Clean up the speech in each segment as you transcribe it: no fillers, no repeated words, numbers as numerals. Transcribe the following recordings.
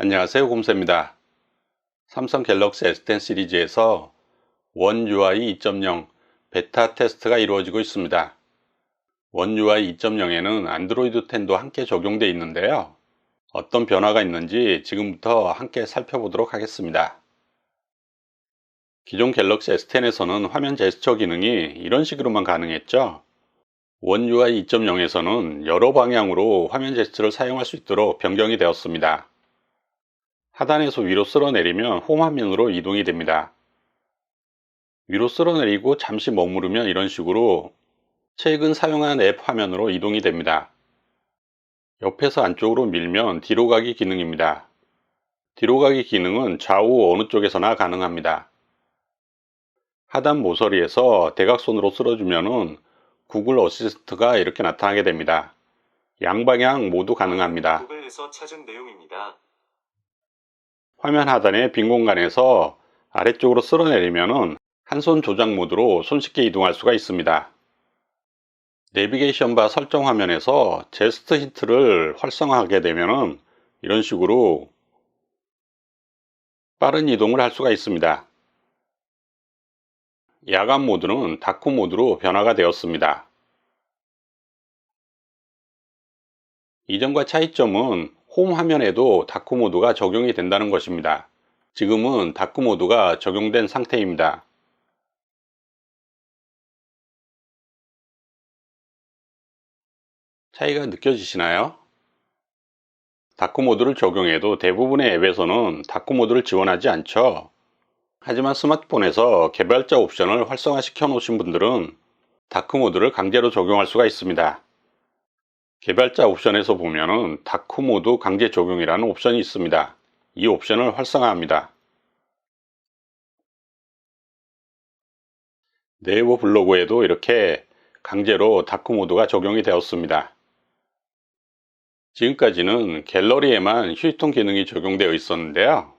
안녕하세요, 곰새입니다. 삼성 갤럭시 S10 시리즈에서 원 UI 2.0 베타 테스트가 이루어지고 있습니다. 원 UI 2.0에는 안드로이드 10도 함께 적용되어 있는데요. 어떤 변화가 있는지 지금부터 함께 살펴보도록 하겠습니다. 기존 갤럭시 S10에서는 화면 제스처 기능이 이런 식으로만 가능했죠. 원 UI 2.0에서는 여러 방향으로 화면 제스처를 사용할 수 있도록 변경이 되었습니다. 하단에서 위로 쓸어내리면 홈 화면으로 이동이 됩니다. 위로 쓸어내리고 잠시 머무르면 이런 식으로 최근 사용한 앱 화면으로 이동이 됩니다. 옆에서 안쪽으로 밀면 뒤로 가기 기능입니다. 뒤로 가기 기능은 좌우 어느 쪽에서나 가능합니다. 하단 모서리에서 대각선으로 쓸어주면 구글 어시스트가 이렇게 나타나게 됩니다. 양방향 모두 가능합니다. 구글에서 찾은 내용입니다. 화면 하단의 빈 공간에서 아래쪽으로 쓸어내리면 한 손 조작 모드로 손쉽게 이동할 수가 있습니다. 내비게이션 바 설정 화면에서 제스트 힌트를 활성화하게 되면 이런 식으로 빠른 이동을 할 수가 있습니다. 야간 모드는 다크 모드로 변화가 되었습니다. 이전과 차이점은 홈 화면에도 다크 모드가 적용이 된다는 것입니다. 지금은 다크 모드가 적용된 상태입니다. 차이가 느껴지시나요? 다크 모드를 적용해도 대부분의 앱에서는 다크 모드를 지원하지 않죠. 하지만 스마트폰에서 개발자 옵션을 활성화시켜 놓으신 분들은 다크 모드를 강제로 적용할 수가 있습니다. 개발자 옵션에서 보면은 다크 모드 강제 적용이라는 옵션이 있습니다. 이 옵션을 활성화합니다. 네이버 블로그에도 이렇게 강제로 다크 모드가 적용이 되었습니다. 지금까지는 갤러리에만 휴지통 기능이 적용되어 있었는데요.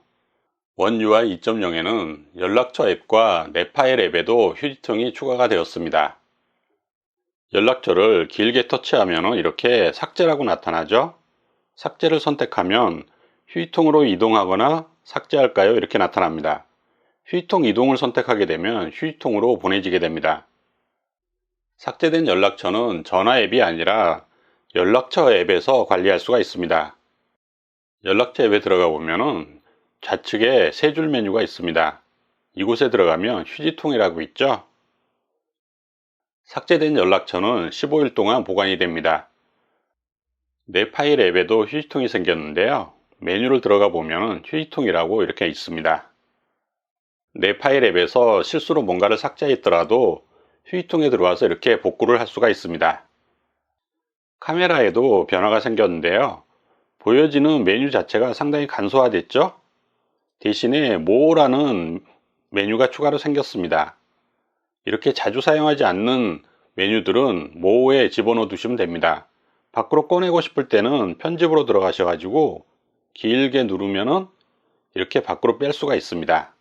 원 UI 2.0에는 연락처 앱과 내 파일 앱에도 휴지통이 추가가 되었습니다. 연락처를 길게 터치하면 이렇게 삭제라고 나타나죠. 삭제를 선택하면 휴지통으로 이동하거나 삭제할까요? 이렇게 나타납니다. 휴지통 이동을 선택하게 되면 휴지통으로 보내지게 됩니다. 삭제된 연락처는 전화 앱이 아니라 연락처 앱에서 관리할 수가 있습니다. 연락처 앱에 들어가 보면 좌측에 세 줄 메뉴가 있습니다. 이곳에 들어가면 휴지통이라고 있죠. 삭제된 연락처는 15일 동안 보관이 됩니다. 내 파일 앱에도 휴지통이 생겼는데요. 메뉴를 들어가 보면 휴지통이라고 이렇게 있습니다. 내 파일 앱에서 실수로 뭔가를 삭제했더라도 휴지통에 들어와서 이렇게 복구를 할 수가 있습니다. 카메라에도 변화가 생겼는데요. 보여지는 메뉴 자체가 상당히 간소화됐죠. 대신에 모어라는 메뉴가 추가로 생겼습니다. 이렇게 자주 사용하지 않는 메뉴들은 모어에 집어넣어 두시면 됩니다. 밖으로 꺼내고 싶을 때는 편집으로 들어가셔 가지고 길게 누르면은 이렇게 밖으로 뺄 수가 있습니다.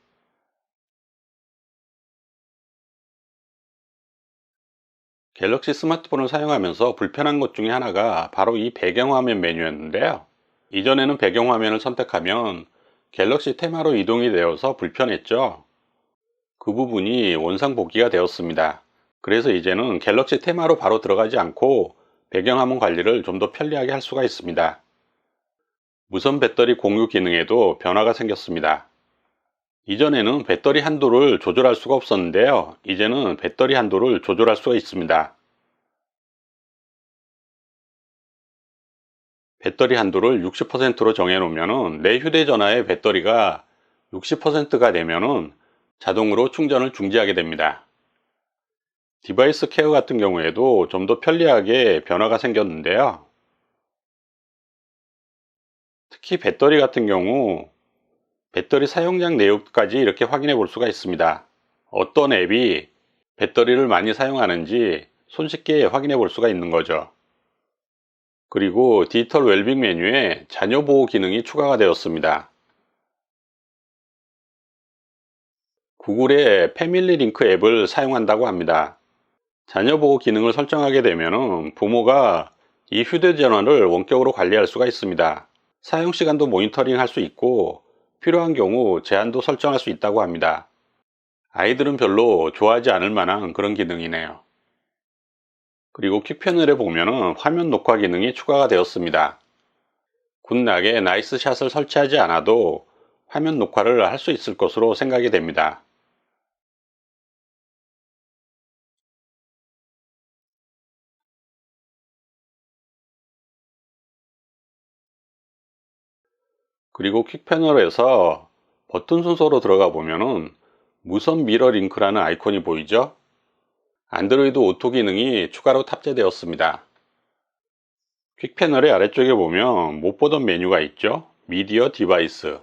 갤럭시 스마트폰을 사용하면서 불편한 것 중에 하나가 바로 이 배경화면 메뉴였는데요. 이전에는 배경화면을 선택하면 갤럭시 테마로 이동이 되어서 불편했죠. 그 부분이 원상 복귀가 되었습니다. 그래서 이제는 갤럭시 테마로 바로 들어가지 않고 배경화면 관리를 좀 더 편리하게 할 수가 있습니다. 무선 배터리 공유 기능에도 변화가 생겼습니다. 이전에는 배터리 한도를 조절할 수가 없었는데요. 이제는 배터리 한도를 조절할 수가 있습니다. 배터리 한도를 60%로 정해 놓으면 내 휴대전화의 배터리가 60%가 되면 자동으로 충전을 중지하게 됩니다. 디바이스 케어 같은 경우에도 좀 더 편리하게 변화가 생겼는데요. 특히 배터리 같은 경우 배터리 사용량 내역까지 이렇게 확인해 볼 수가 있습니다. 어떤 앱이 배터리를 많이 사용하는지 손쉽게 확인해 볼 수가 있는 거죠. 그리고 디지털 웰빙 메뉴에 자녀 보호 기능이 추가가 되었습니다. 구글의 패밀리 링크 앱을 사용한다고 합니다. 자녀 보호 기능을 설정하게 되면 부모가 이 휴대전화를 원격으로 관리할 수가 있습니다. 사용 시간도 모니터링 할 수 있고 필요한 경우 제한도 설정할 수 있다고 합니다. 아이들은 별로 좋아하지 않을 만한 그런 기능이네요. 그리고 퀵 패널에 보면은 화면 녹화 기능이 추가가 되었습니다. 굿락에 나이스 샷을 설치하지 않아도 화면 녹화를 할 수 있을 것으로 생각이 됩니다. 그리고 퀵 패널에서 버튼 순서로 들어가 보면은 무선 미러 링크라는 아이콘이 보이죠? 안드로이드 오토 기능이 추가로 탑재되었습니다. 퀵 패널의 아래쪽에 보면 못 보던 메뉴가 있죠? 미디어 디바이스.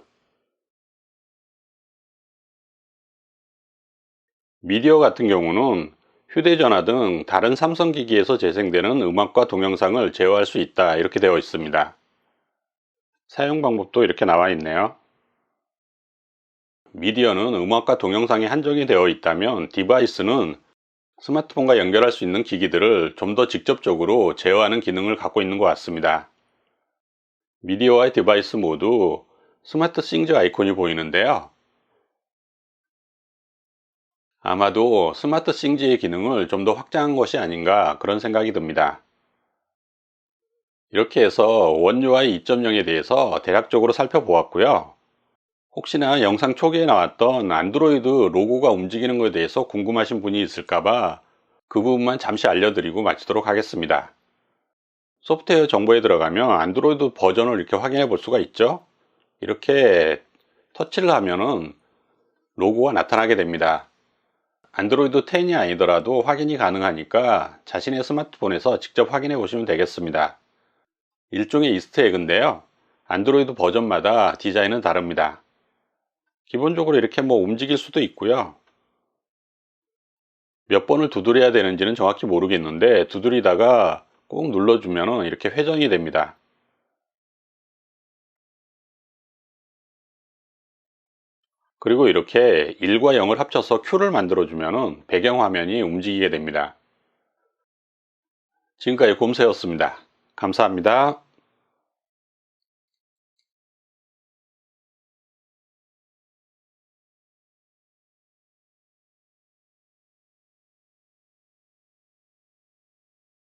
미디어 같은 경우는 휴대전화 등 다른 삼성 기기에서 재생되는 음악과 동영상을 제어할 수 있다 이렇게 되어 있습니다. 사용 방법도 이렇게 나와 있네요. 미디어는 음악과 동영상이 한정이 되어 있다면 디바이스는 스마트폰과 연결할 수 있는 기기들을 좀 더 직접적으로 제어하는 기능을 갖고 있는 것 같습니다. 미디어와 디바이스 모두 스마트 싱즈 아이콘이 보이는데요. 아마도 스마트 싱즈의 기능을 좀 더 확장한 것이 아닌가 그런 생각이 듭니다. 이렇게 해서 원 UI 2.0에 대해서 대략적으로 살펴보았고요. 혹시나 영상 초기에 나왔던 안드로이드 로고가 움직이는 것에 대해서 궁금하신 분이 있을까봐 그 부분만 잠시 알려드리고 마치도록 하겠습니다. 소프트웨어 정보에 들어가면 안드로이드 버전을 이렇게 확인해 볼 수가 있죠. 이렇게 터치를 하면은 로고가 나타나게 됩니다. 안드로이드 10이 아니더라도 확인이 가능하니까 자신의 스마트폰에서 직접 확인해 보시면 되겠습니다. 일종의 이스터에그인데요. 안드로이드 버전마다 디자인은 다릅니다. 기본적으로 이렇게 움직일 수도 있고요. 몇 번을 두드려야 되는지는 정확히 모르겠는데 두드리다가 꾹 눌러주면 이렇게 회전이 됩니다. 그리고 이렇게 1과 0을 합쳐서 Q를 만들어주면 배경화면이 움직이게 됩니다. 지금까지 곰새였습니다. 감사합니다.